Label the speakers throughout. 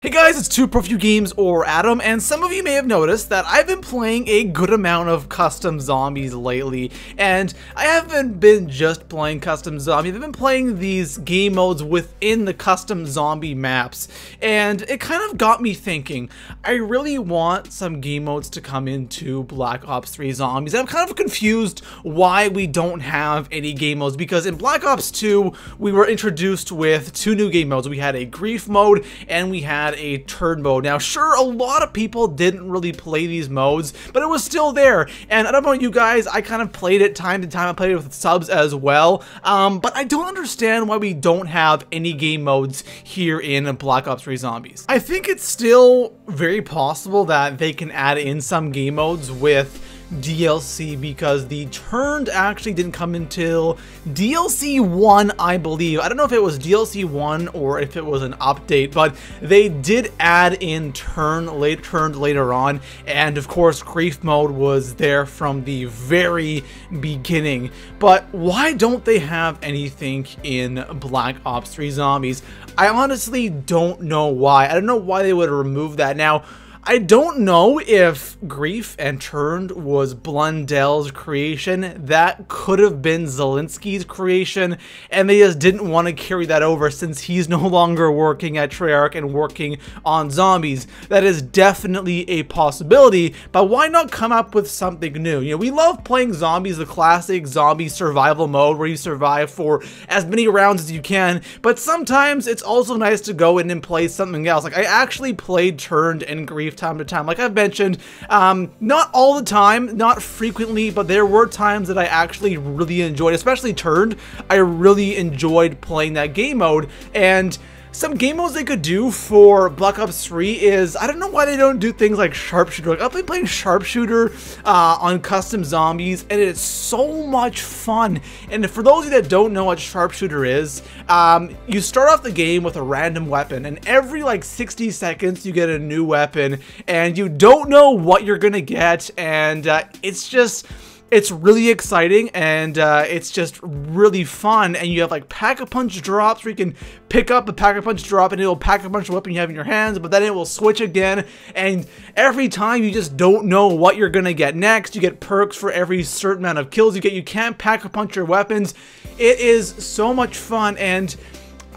Speaker 1: Hey guys, it's Games or Adam, and some of you may have noticed that I've been playing a good amount of custom zombies lately, and I haven't been just playing custom zombies, I've been playing these game modes within the custom zombie maps, and it kind of got me thinking, I really want some game modes to come into Black Ops 3 Zombies. I'm kind of confused why we don't have any game modes, because in Black Ops 2, we were introduced with two new game modes. We had a grief mode, and we had a turn mode. Now, sure, a lot of people didn't really play these modes, but it was still there. And I don't know about you guys, I kind of played it time to time. I played it with subs as well. But I don't understand why we don't have any game modes here in Black Ops 3 Zombies. I think it's still very possible that they can add in some game modes with DLC, because the turned actually didn't come until DLC 1, I believe. I don't know if it was DLC 1 or if it was an update, but they did add in turned later on, and of course grief mode was there from the very beginning. But why don't they have anything in Black Ops 3 Zombies? I honestly don't know why. I don't know why they would remove that. Now, I don't know if Grief and Turned was Blundel's creation. That could have been Zelensky's creation, and they just didn't want to carry that over since he's no longer working at Treyarch and working on zombies. That is definitely a possibility, but why not come up with something new? You know, we love playing zombies, the classic zombie survival mode where you survive for as many rounds as you can, but sometimes it's also nice to go in and play something else. Like, I actually played Turned and Grief time to time, like I've mentioned, not all the time, not frequently, but there were times that I actually really enjoyed, especially Turned. I really enjoyed playing that game mode, and some game modes they could do for Black Ops 3 is, I don't know why they don't do things like Sharpshooter. Like, I've been playing Sharpshooter on custom zombies, and it's so much fun. And for those of you that don't know what Sharpshooter is, you start off the game with a random weapon, and every like 60 seconds you get a new weapon, and you don't know what you're gonna get, and it's really exciting, and it's just really fun. And you have like pack-a-punch drops where you can pick up a pack-a-punch drop and it'll pack-a-punch the weapon you have in your hands, but then it will switch again, and every time you just don't know what you're gonna get next. You get perks for every certain amount of kills you get. You can't pack-a-punch your weapons. It is so much fun, and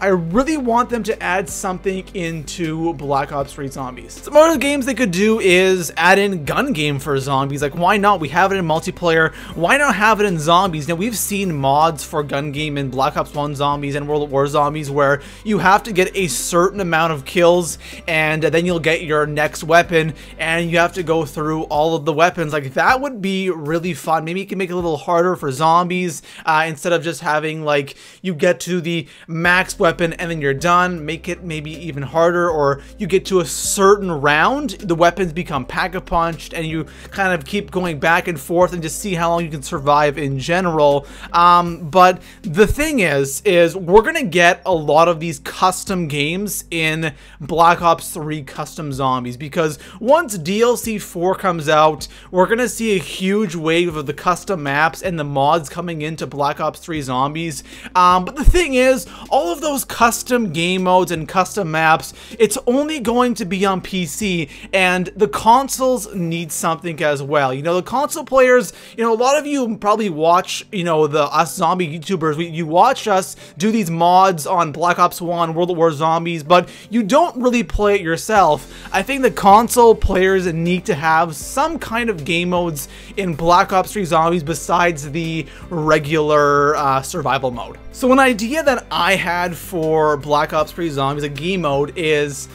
Speaker 1: I really want them to add something into Black Ops 3 Zombies. Some other games they could do is add in gun game for zombies. Like, why not? We have it in multiplayer. Why not have it in zombies? Now, we've seen mods for gun game in Black Ops 1 Zombies and World at War Zombies where you have to get a certain amount of kills, and then you'll get your next weapon, and you have to go through all of the weapons. Like, that would be really fun. Maybe you can make it a little harder for zombies, instead of just having, like, you get to the max weapon and then you're done. Make it maybe even harder, or you get to a certain round, the weapons become pack-a-punched, and you kind of keep going back and forth and just see how long you can survive in general. But the thing is we're gonna get a lot of these custom games in Black Ops 3 Custom Zombies, because once DLC 4 comes out, we're gonna see a huge wave of the custom maps and the mods coming into Black Ops 3 Zombies. But the thing is, all of those custom game modes and custom maps, it's only going to be on PC, and the consoles need something as well. You know, the console players, you know, a lot of you probably watch, you know, us zombie YouTubers, you watch us do these mods on Black Ops 1, World at War Zombies, but you don't really play it yourself. I think the console players need to have some kind of game modes in Black Ops 3 Zombies besides the regular survival mode. So an idea that I had for Black Ops 3 Zombies, a game mode, is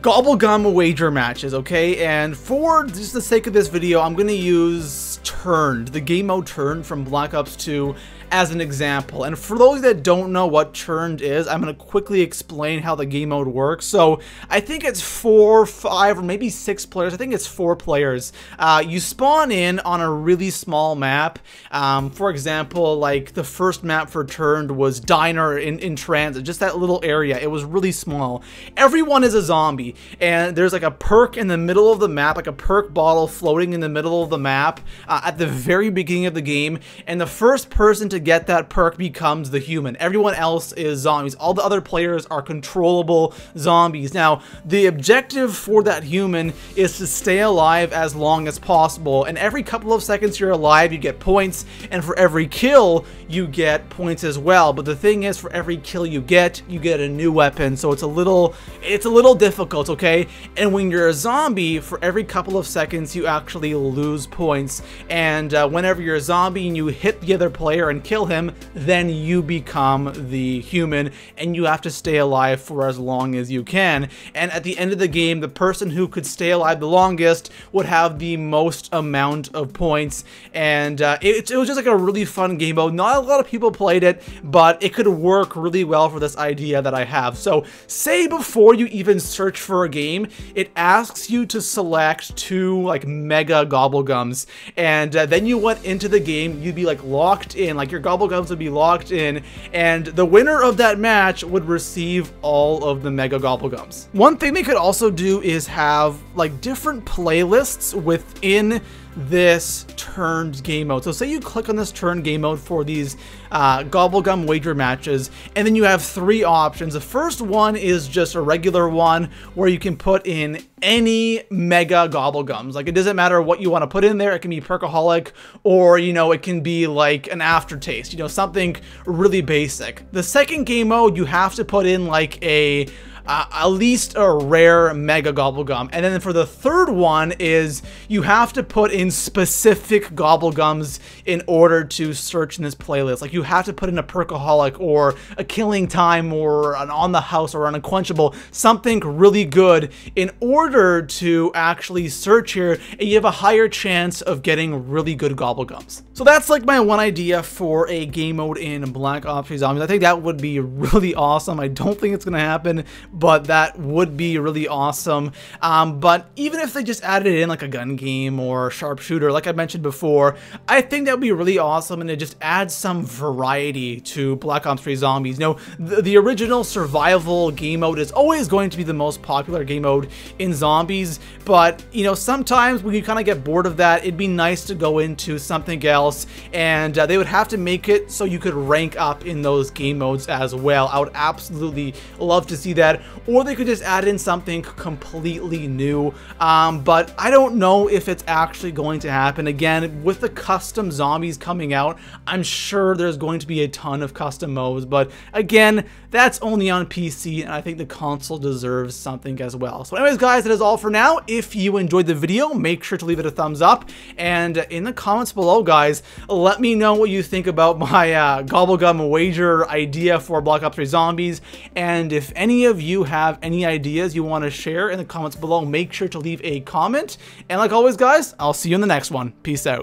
Speaker 1: GOBBLEGUM wager matches, okay? And for just the sake of this video, I'm gonna use Turned, the game mode Turned from Black Ops 2, as an example. And for those that don't know what Turned is, I'm going to quickly explain how the game mode works. So I think it's 4, 5, or maybe 6 players. I think it's 4 players. You spawn in on a really small map. For example, like the first map for Turned was Diner in Transit, just that little area. It was really small. Everyone is a zombie, and there's like a perk in the middle of the map, like a perk bottle floating in the middle of the map at the very beginning of the game, and the first person to get that perk becomes the human. Everyone else is zombies. All the other players are controllable zombies. Now, the objective for that human is to stay alive as long as possible, and every couple of seconds you're alive, you get points, and for every kill, you get points as well. But the thing is, for every kill you get a new weapon, so it's a little difficult, okay? And when you're a zombie, for every couple of seconds, you actually lose points, and whenever you're a zombie and you hit the other player and kill him, then you become the human, and you have to stay alive for as long as you can. And at the end of the game, the person who could stay alive the longest would have the most amount of points, and it was just like a really fun game mode. Not a lot of people played it, but it could work really well for this idea that I have. So say before you even search for a game, it asks you to select 2 like mega gobblegums, and then you went into the game, you'd be like locked in, like your gobblegums would be locked in, and the winner of that match would receive all of the mega gobblegums. One thing they could also do is have like different playlists within this turned game mode. So say you click on this turned game mode for these Gobblegum wager matches, and then you have 3 options. The first one is just a regular one where you can put in any mega gobblegums. Like, it doesn't matter what you want to put in there. It can be Perkaholic, or, you know, it can be like an aftertaste, you know, something really basic. The second game mode, you have to put in like at least a rare mega gobblegum. And then for the third one is you have to put in specific gobblegums in order to search in this playlist. Like, you have to put in a Perkaholic or a Killing Time or an On the House or an Unquenchable, something really good in order to actually search here, and you have a higher chance of getting really good gobblegums. So that's like my one idea for a game mode in Black Ops 3 Zombies. I think that would be really awesome. I don't think it's gonna happen, but that would be really awesome. But even if they just added it in like a gun game or sharpshooter, like I mentioned before, I think that would be really awesome, and it just adds some variety to Black Ops 3 Zombies. You know, the original survival game mode is always going to be the most popular game mode in Zombies, but, you know, sometimes when you kind of get bored of that, it'd be nice to go into something else, and they would have to make it so you could rank up in those game modes as well. I would absolutely love to see that. Or they could just add in something completely new, but I don't know if it's actually going to happen. Again, with the custom zombies coming out, I'm sure there's going to be a ton of custom modes, but again, that's only on PC, and I think the console deserves something as well. So anyways, guys, that is all for now. If you enjoyed the video, make sure to leave it a thumbs up, and in the comments below, guys, let me know what you think about my Gobblegum wager idea for Black Ops 3 Zombies, and if any of you have any ideas you want to share in the comments below, make sure to leave a comment. And like always, guys, I'll see you in the next one. Peace out.